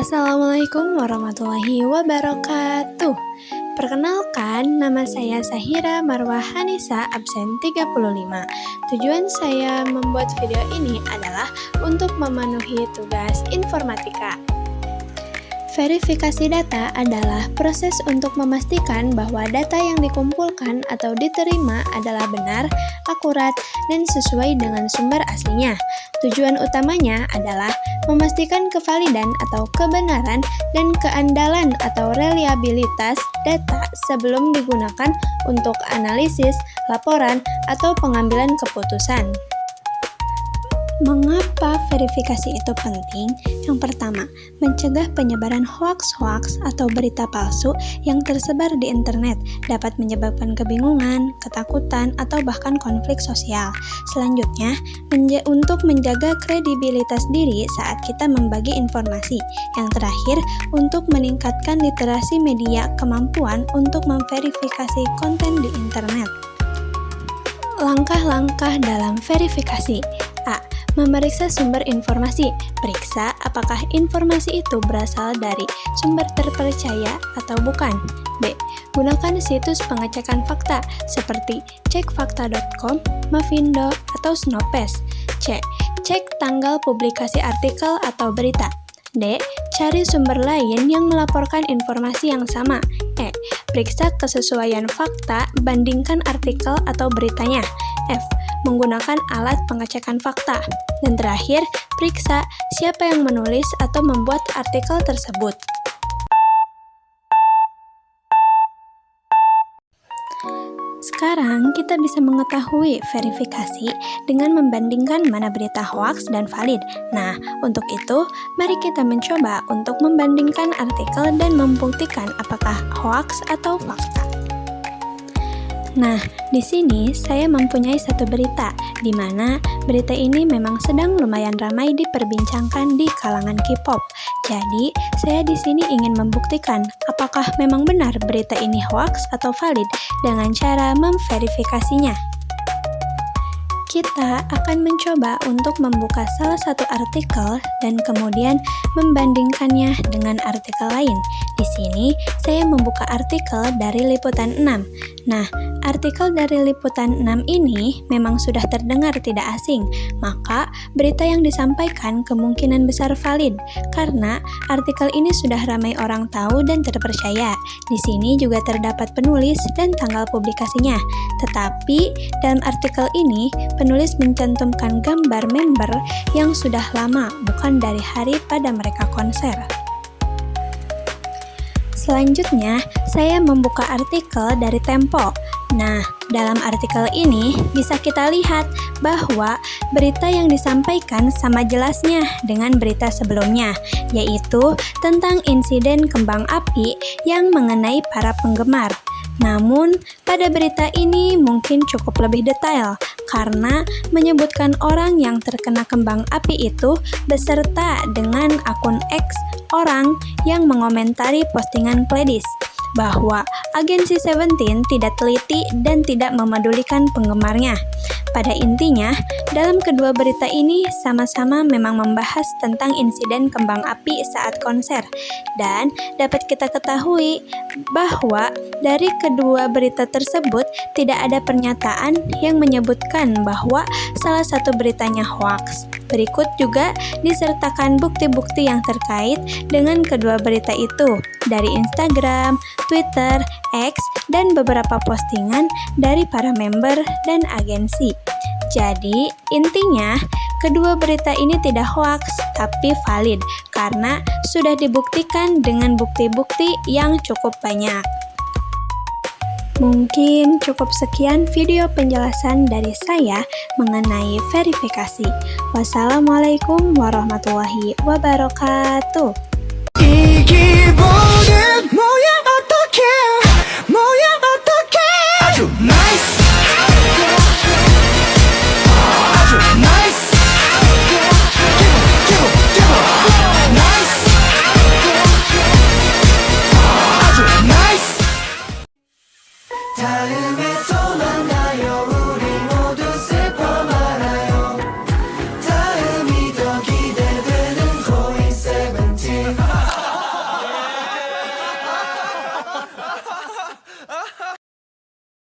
Assalamualaikum warahmatullahi wabarakatuh. Perkenalkan, nama saya Sahira Marwah Hanisa, absen 35. Tujuan saya membuat video ini adalah untuk memenuhi tugas informatika. Verifikasi data adalah proses untuk memastikan bahwa data yang dikumpulkan atau diterima adalah benar, akurat, dan sesuai dengan sumber aslinya. Tujuan utamanya adalah memastikan kevalidan atau kebenaran dan keandalan atau reliabilitas data sebelum digunakan untuk analisis, laporan, atau pengambilan keputusan. Mengapa verifikasi itu penting? Yang pertama, mencegah penyebaran hoaks atau berita palsu yang tersebar di internet dapat menyebabkan kebingungan, ketakutan, atau bahkan konflik sosial. Selanjutnya, untuk menjaga kredibilitas diri saat kita membagi informasi. Yang terakhir, untuk meningkatkan literasi media, kemampuan untuk memverifikasi konten di internet. Langkah-langkah dalam verifikasi. A. Memeriksa sumber informasi. Periksa apakah informasi itu berasal dari sumber terpercaya atau bukan. B. Gunakan situs pengecekan fakta seperti cekfakta.com, Mavindo, atau Snopes. C. Cek tanggal publikasi artikel atau berita. D. Cari sumber lain yang melaporkan informasi yang sama. E. Periksa kesesuaian fakta, bandingkan artikel atau beritanya. F. Menggunakan alat pengecekan fakta. Dan terakhir, periksa siapa yang menulis atau membuat artikel tersebut. Sekarang kita bisa mengetahui verifikasi dengan membandingkan mana berita hoaks dan valid. Nah, untuk itu, mari kita mencoba untuk membandingkan artikel dan membuktikan apakah hoaks atau fakta. Nah, di sini saya mempunyai satu berita, di mana berita ini memang sedang lumayan ramai diperbincangkan di kalangan K-pop. Jadi, saya di sini ingin membuktikan apakah memang benar berita ini hoaks atau valid dengan cara memverifikasinya. Kita akan mencoba untuk membuka salah satu artikel dan kemudian membandingkannya dengan artikel lain. Di sini, saya membuka artikel dari Liputan 6. Nah, artikel dari Liputan 6 ini memang sudah terdengar tidak asing, maka berita yang disampaikan kemungkinan besar valid, karena artikel ini sudah ramai orang tahu dan terpercaya. Di sini juga terdapat penulis dan tanggal publikasinya. Tetapi, dalam artikel ini, penulis mencantumkan gambar member yang sudah lama, bukan dari hari pada mereka konser. Selanjutnya, saya membuka artikel dari Tempo. Nah, dalam artikel ini bisa kita lihat bahwa berita yang disampaikan sama jelasnya dengan berita sebelumnya, yaitu tentang insiden kembang api yang mengenai para penggemar. Namun, pada berita ini mungkin cukup lebih detail karena menyebutkan orang yang terkena kembang api itu beserta dengan akun X orang yang mengomentari postingan Pledis bahwa agensi Seventeen tidak teliti dan tidak memedulikan penggemarnya. Pada intinya, dalam kedua berita ini sama-sama memang membahas tentang insiden kembang api saat konser. Dan dapat kita ketahui bahwa dari kedua berita tersebut tidak ada pernyataan yang menyebutkan bahwa salah satu beritanya hoaks. Berikut juga disertakan bukti-bukti yang terkait dengan kedua berita itu dari Instagram, Twitter, X, dan beberapa postingan dari para member dan agensi. Jadi, intinya, kedua berita ini tidak hoaks, tapi valid, karena sudah dibuktikan dengan bukti-bukti yang cukup banyak. Mungkin cukup sekian video penjelasan dari saya mengenai verifikasi. Wassalamualaikum warahmatullahi wabarakatuh. 다음에 또 만나